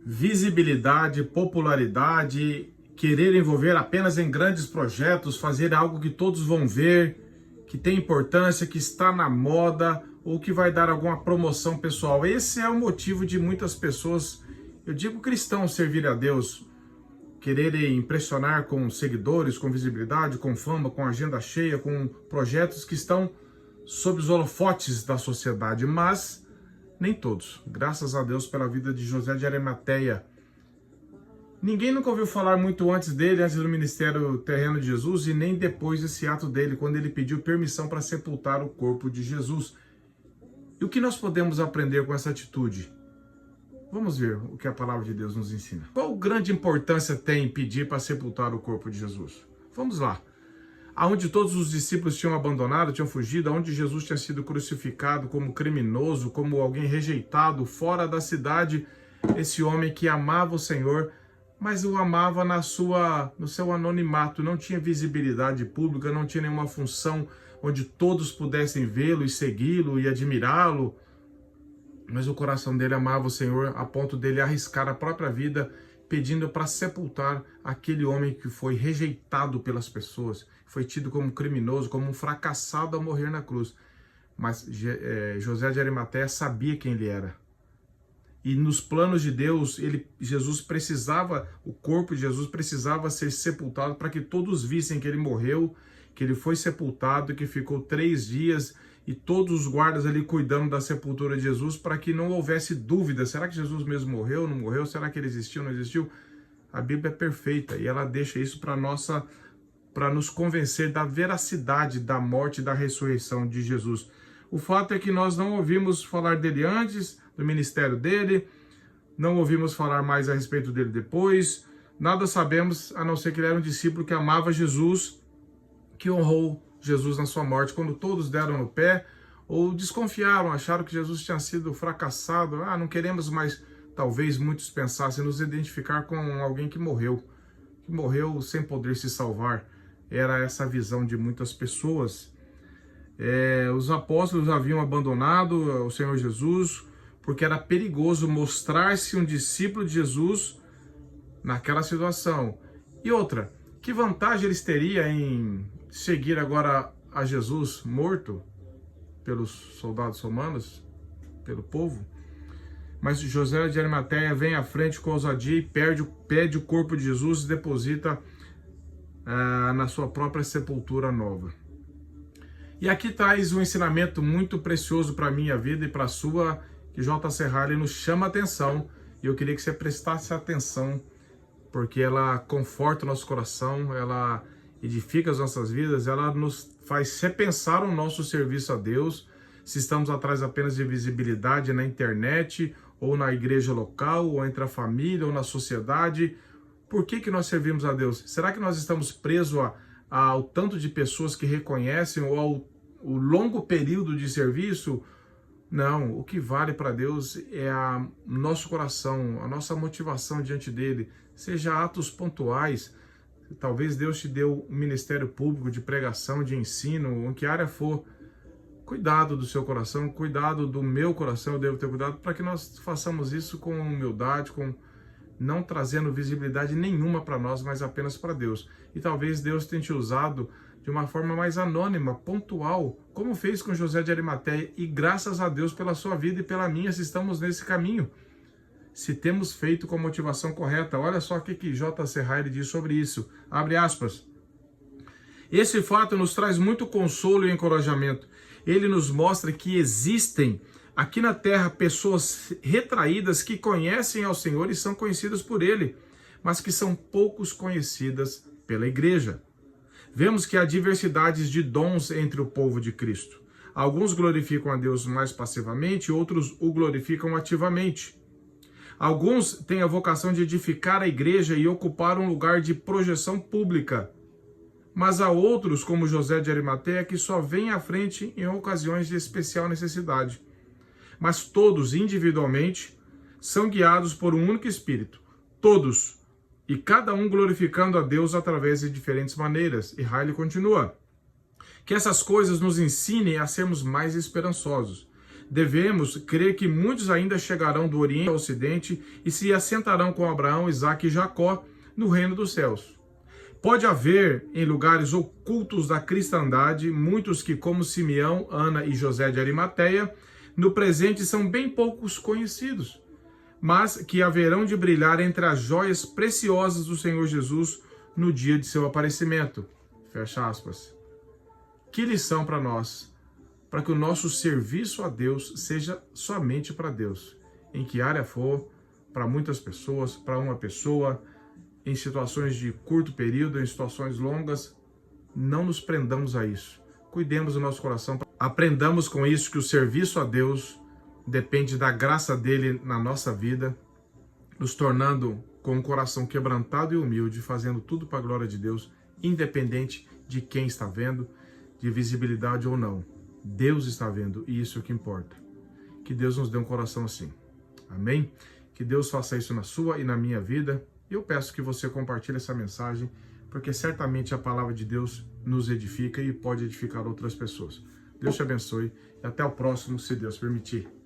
visibilidade, popularidade, querer envolver apenas em grandes projetos, fazer algo que todos vão ver, que tem importância, que está na moda ou que vai dar alguma promoção pessoal. Esse é o motivo de muitas pessoas, eu digo cristãos, servirem a Deus, quererem impressionar com seguidores, com visibilidade, com fama, com agenda cheia, com projetos que estão sob os holofotes da sociedade, mas nem todos. Graças a Deus pela vida de José de Arimateia. Ninguém nunca ouviu falar muito antes dele, antes do ministério terreno de Jesus, e nem depois desse ato dele, quando ele pediu permissão para sepultar o corpo de Jesus. E o que nós podemos aprender com essa atitude? Vamos ver o que a palavra de Deus nos ensina. Qual grande importância tem pedir para sepultar o corpo de Jesus? Vamos lá. Aonde todos os discípulos tinham abandonado, tinham fugido, aonde Jesus tinha sido crucificado como criminoso, como alguém rejeitado, fora da cidade, esse homem que amava o Senhor, mas o amava no seu anonimato, não tinha visibilidade pública, não tinha nenhuma função onde todos pudessem vê-lo e segui-lo e admirá-lo, mas o coração dele amava o Senhor a ponto dele arriscar a própria vida pedindo para sepultar aquele homem que foi rejeitado pelas pessoas, foi tido como criminoso, como um fracassado ao morrer na cruz. Mas José de Arimateia sabia quem ele era. E nos planos de Deus, o corpo de Jesus precisava ser sepultado para que todos vissem que ele morreu, que ele foi sepultado, que ficou 3 dias e todos os guardas ali cuidando da sepultura de Jesus para que não houvesse dúvida. Será que Jesus mesmo morreu, não morreu? Será que ele existiu, não existiu? A Bíblia é perfeita e ela deixa isso para nos convencer da veracidade da morte e da ressurreição de Jesus. O fato é que nós não ouvimos falar dele antes do ministério dele, não ouvimos falar mais a respeito dele depois, nada sabemos, a não ser que ele era um discípulo que amava Jesus, que honrou Jesus na sua morte, quando todos deram no pé, ou desconfiaram, acharam que Jesus tinha sido fracassado, não queremos mais, talvez muitos pensassem, nos identificar com alguém que morreu sem poder se salvar. Era essa a visão de muitas pessoas. Os apóstolos haviam abandonado o Senhor Jesus, porque era perigoso mostrar-se um discípulo de Jesus naquela situação. E outra, que vantagem eles teriam em seguir agora a Jesus morto pelos soldados romanos, pelo povo? Mas José de Arimateia vem à frente com ousadia e pede o corpo de Jesus e deposita na sua própria sepultura nova. E aqui traz um ensinamento muito precioso para a minha vida e para a sua, que J. Serralli nos chama a atenção, e eu queria que você prestasse atenção, porque ela conforta o nosso coração, ela edifica as nossas vidas, ela nos faz repensar o nosso serviço a Deus, se estamos atrás apenas de visibilidade na internet, ou na igreja local, ou entre a família, ou na sociedade. Por que nós servimos a Deus? Será que nós estamos presos ao tanto de pessoas que reconhecem, ou ao longo período de serviço? Não, o que vale para Deus é o nosso coração, a nossa motivação diante dele, seja atos pontuais. Talvez Deus te deu um ministério público de pregação, de ensino, em que área for. Cuidado do seu coração, cuidado do meu coração, eu devo ter cuidado para que nós façamos isso com humildade, não trazendo visibilidade nenhuma para nós, mas apenas para Deus. E talvez Deus tenha te usado de uma forma mais anônima, pontual, como fez com José de Arimateia, e graças a Deus pela sua vida e pela minha, se estamos nesse caminho. Se temos feito com a motivação correta. Olha só o que J. Serralli diz sobre isso. Abre aspas. Esse fato nos traz muito consolo e encorajamento. Ele nos mostra que existem aqui na terra pessoas retraídas que conhecem ao Senhor e são conhecidas por Ele, mas que são poucos conhecidas pela igreja. Vemos que há diversidades de dons entre o povo de Cristo. Alguns glorificam a Deus mais passivamente, outros o glorificam ativamente. Alguns têm a vocação de edificar a igreja e ocupar um lugar de projeção pública. Mas há outros, como José de Arimateia, que só vêm à frente em ocasiões de especial necessidade. Mas todos, individualmente, são guiados por um único Espírito. Todos, e cada um glorificando a Deus através de diferentes maneiras. E Riley continua. Que essas coisas nos ensinem a sermos mais esperançosos. Devemos crer que muitos ainda chegarão do Oriente ao Ocidente e se assentarão com Abraão, Isaque e Jacó no reino dos céus. Pode haver, em lugares ocultos da cristandade, muitos que, como Simeão, Ana e José de Arimateia, no presente são bem poucos conhecidos, mas que haverão de brilhar entre as joias preciosas do Senhor Jesus no dia de seu aparecimento. Fecha aspas. Que lição para nós, para que o nosso serviço a Deus seja somente para Deus, em que área for, para muitas pessoas, para uma pessoa, em situações de curto período, em situações longas, não nos prendamos a isso. Cuidemos do nosso coração, aprendamos com isso que o serviço a Deus depende da graça dele na nossa vida, nos tornando com um coração quebrantado e humilde, fazendo tudo para a glória de Deus, independente de quem está vendo, de visibilidade ou não. Deus está vendo e isso é o que importa. Que Deus nos dê um coração assim. Amém? Que Deus faça isso na sua e na minha vida. E eu peço que você compartilhe essa mensagem, porque certamente a palavra de Deus nos edifica e pode edificar outras pessoas. Deus te abençoe e até o próximo, se Deus permitir.